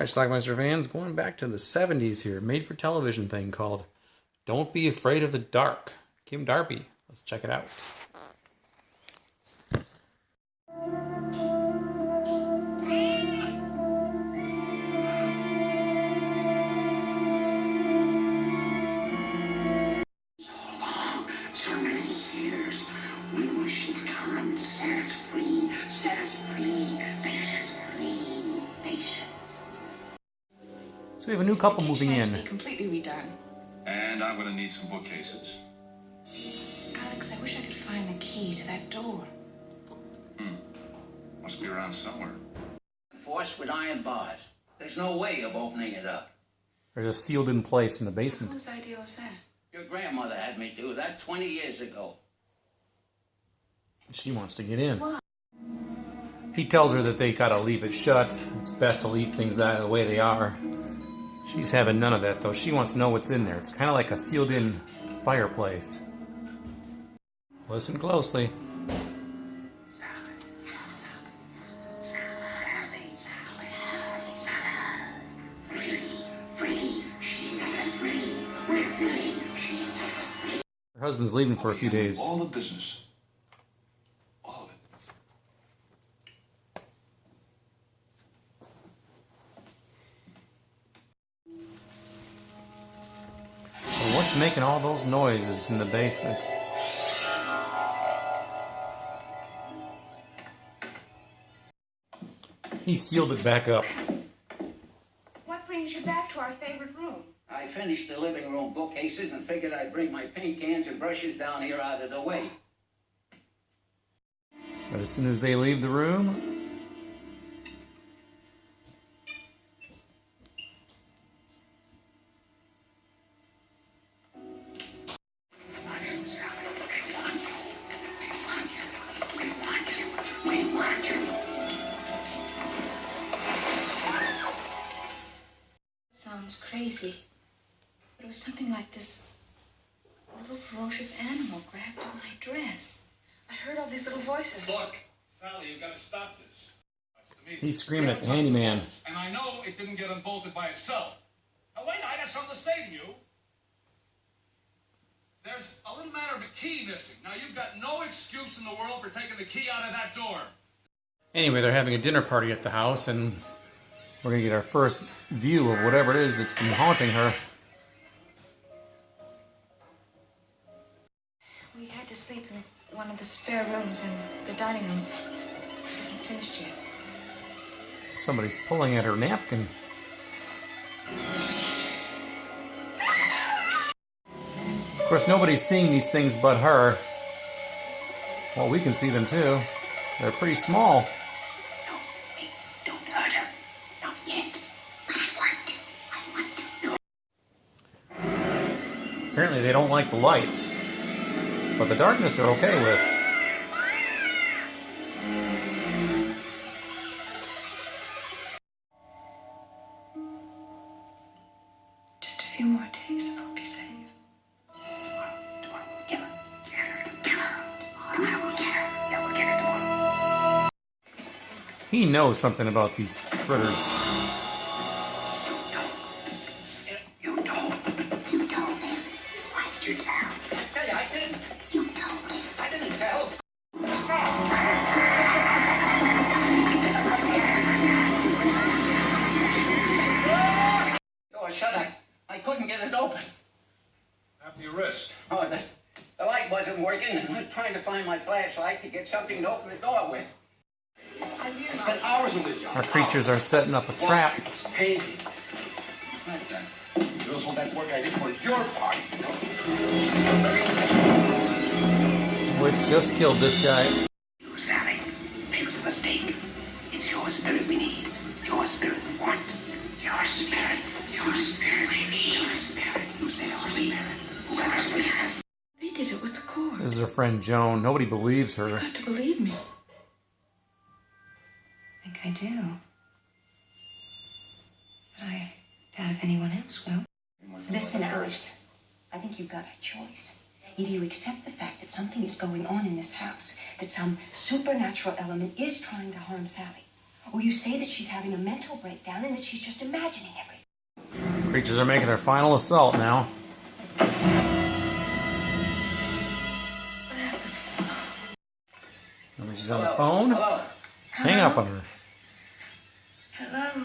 Alright, Schlockmeister fans, going back to the 70s here, made-for-television thing called Don't Be Afraid of the Dark. Kim Darby. Let's check it out. So many years, we wish to come, set us free, set us free, set us free, patience. So we have a new couple moving in. Completely redone. And I'm going to need some bookcases. Alex, I wish I could find the key to that door. Must be around somewhere. Enforced with iron bars. There's no way of opening it up. They're just sealed in place in the basement. Whose idea was that? Your grandmother had me do that 20 years ago. She wants to get in. What? He tells her that they gotta leave it shut. It's best to leave things the way they are. She's having none of that, though. She wants to know what's in there. It's kind of like a sealed-in fireplace. Listen closely. Her husband's leaving for a few days. All the business. All of it. So what's making all those noises in the basement? He sealed it back up. What brings you back to our favorite room? I finished the living room bookcases and figured I'd bring my paint cans and brushes down here out of the way. But as soon as they leave the room, Sounds crazy. But it was something like this little ferocious animal grabbed at my dress. I heard all these little voices. Look, Sally, you've got to stop this. he's screaming at the handyman. And I know it didn't get unbolted by itself. Now wait, I got something to say to you. There's a little matter of a key missing. Now you've got no excuse in the world for taking the key out of that door. Anyway, they're having a dinner party at the house, and we're going to get our first view of whatever it is that's been haunting her. We had to sleep in one of the spare rooms, and the dining room isn't finished yet. Somebody's pulling at her napkin. Of course, nobody's seeing these things but her. Well, we can see them too. They're pretty small. Don't hurt her. Not yet. I want to. Apparently they don't like the light. But the darkness they're okay with. Just a few more days, I'll be safe. He knows something about these critters. You told him. Why did you tell? Hey, I didn't. You told him. I didn't tell. Door shut. I couldn't get it open. After your wrist. Oh, the light wasn't working. I was trying to find my flashlight to get something to open the door with. I spent hours on this job. Our creatures are setting up a trap. Paintings. It's not done. It was all that work I did for your party, you know? Which just killed this guy. You, Sally. It was a mistake. It's your spirit we need. Your spirit we want. Your spirit. Your spirit. Your spirit. You set us free. Whoever frees us. They did it with the cord. This is her friend Joan. Nobody believes her. You've got to believe me. I think I do. But I doubt if anyone else will. Listen, Alex. I think you've got a choice. Either you accept the fact that something is going on in this house, that some supernatural element is trying to harm Sally, Or you say that she's having a mental breakdown and that she's just imagining everything. Creatures are making their final assault now. Remember, she's on the phone. Hello. Hang up on her. Hello.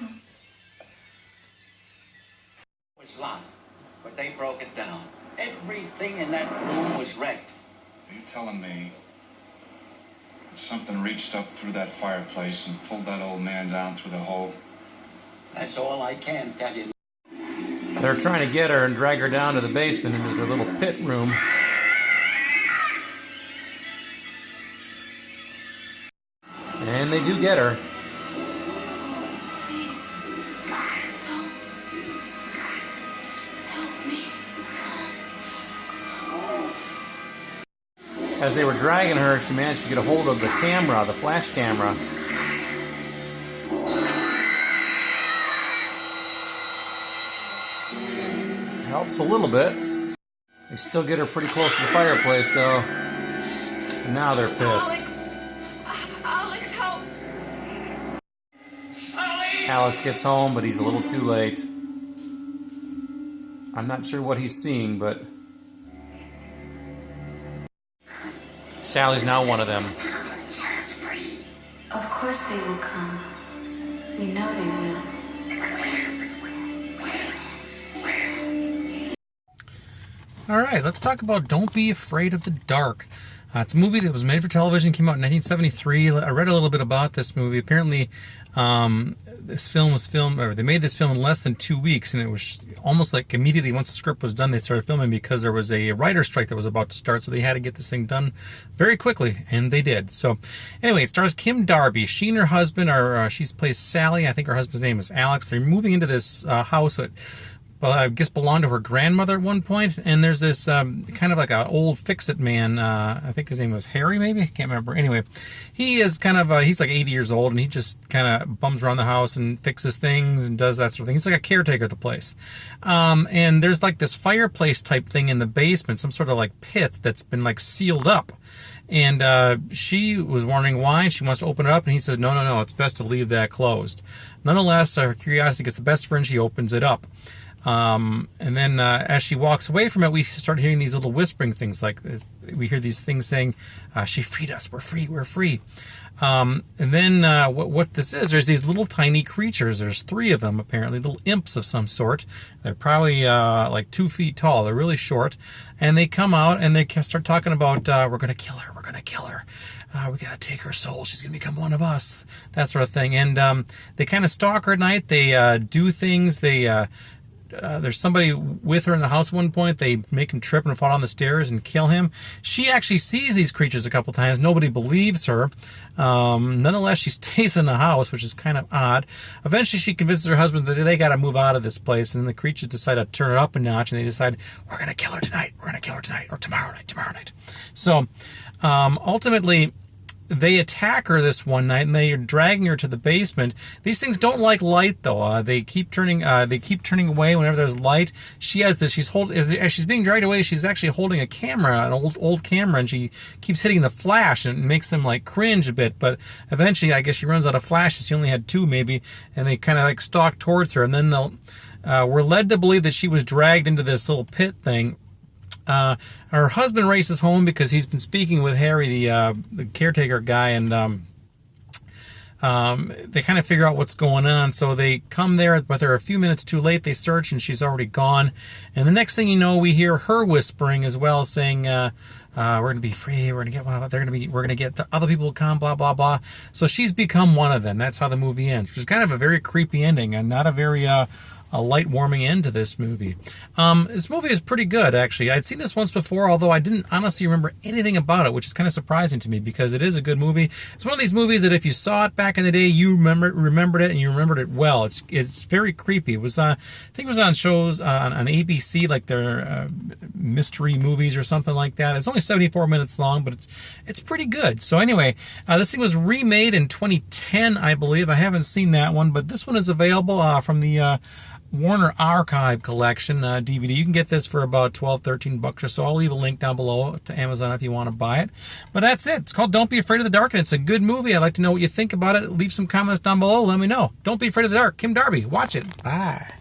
It was locked, but they broke it down. Everything in that room was wrecked. Are you telling me that something reached up through that fireplace and pulled that old man down through the hole? That's all I can tell you. They're trying to get her and drag her down to the basement into the little pit room. And they do get her. Please. Don't. Help me. As they were dragging her, she managed to get a hold of the camera, the flash camera. Helps a little bit. They still get her pretty close to the fireplace, though. And now they're pissed. Alex, help. Alex gets home, but he's a little too late. I'm not sure what he's seeing, but Sally's now one of them. Of course they will come. We know they will. All right, let's talk about Don't Be Afraid of the Dark. It's a movie that was made for television, came out in 1973. I read a little bit about this movie. Apparently, this film was filmed, or they made this film in less than 2 weeks, and it was almost like immediately once the script was done, they started filming because there was a writer's strike that was about to start, so they had to get this thing done very quickly, and they did. So, anyway, it stars Kim Darby. She and her husband are, she plays Sally. I think her husband's name is Alex. They're moving into this house that, well, I guess belonged to her grandmother at one point, and there's this kind of like an old fix-it man, I think his name was Harry, maybe? I can't remember. Anyway, he is kind of, he's like 80 years old, and he just kind of bums around the house and fixes things and does that sort of thing. He's like a caretaker at the place. And there's like this fireplace type thing in the basement, some sort of like pit that's been like sealed up. And she was wondering why, and she wants to open it up, and he says, no, it's best to leave that closed. Nonetheless, her curiosity gets the best friend, she opens it up. And then as she walks away from it, we start hearing these little whispering things, like we hear these things saying, she freed us, we're free. And then what this is, there's these little tiny creatures. There's 3 of them, apparently, little imps of some sort. They're probably like 2 feet tall. They're really short. And they come out and they start talking about, we're going to kill her. We got to take her soul. She's going to become one of us. That sort of thing. And they kind of stalk her at night. They do things. There's somebody with her in the house at one point. They make him trip and fall down the stairs and kill him. She actually sees these creatures a couple times. Nobody believes her. Nonetheless, she stays in the house, which is kind of odd. Eventually, she convinces her husband that they got to move out of this place, and then the creatures decide to turn it up a notch, and they decide, we're going to kill her tonight, or tomorrow night. So, ultimately, they attack her this one night, and they are dragging her to the basement. These things don't like light, though. They keep turning away whenever there's light. She has this. As she's being dragged away, she's actually holding a camera, an old camera, and she keeps hitting the flash, and it makes them like cringe a bit. But eventually, I guess she runs out of flashes. She only had 2, maybe, and they kind of like stalk towards her, and then we're led to believe that she was dragged into this little pit thing. Her husband races home because he's been speaking with Harry, the caretaker guy, and they kind of figure out what's going on. So they come there, but they're a few minutes too late. They search, and she's already gone. And the next thing you know, we hear her whispering as well, saying, we're going to be free. We're going to get one of them. We're going to get the other people to come, blah, blah, blah. So she's become one of them. That's how the movie ends, which is kind of a very creepy ending and not a very, a light warming end to this movie. This movie is pretty good, actually. I'd seen this once before, although I didn't honestly remember anything about it, which is kind of surprising to me because it is a good movie. It's one of these movies that if you saw it back in the day, you remembered it, and you remembered it well. It's very creepy. It was I think it was on shows on ABC, like their mystery movies or something like that. It's only 74 minutes long, but it's pretty good. So anyway, this thing was remade in 2010, I believe. I haven't seen that one, but this one is available from the Warner Archive Collection DVD. You can get this for about $12-13 or so. I'll leave a link down below to Amazon if you want to buy it. But that's it. It's called Don't Be Afraid of the Dark, and it's a good movie. I'd like to know what you think about it. Leave some comments down below. Let me know. Don't Be Afraid of the Dark. Kim Darby. Watch it. Bye.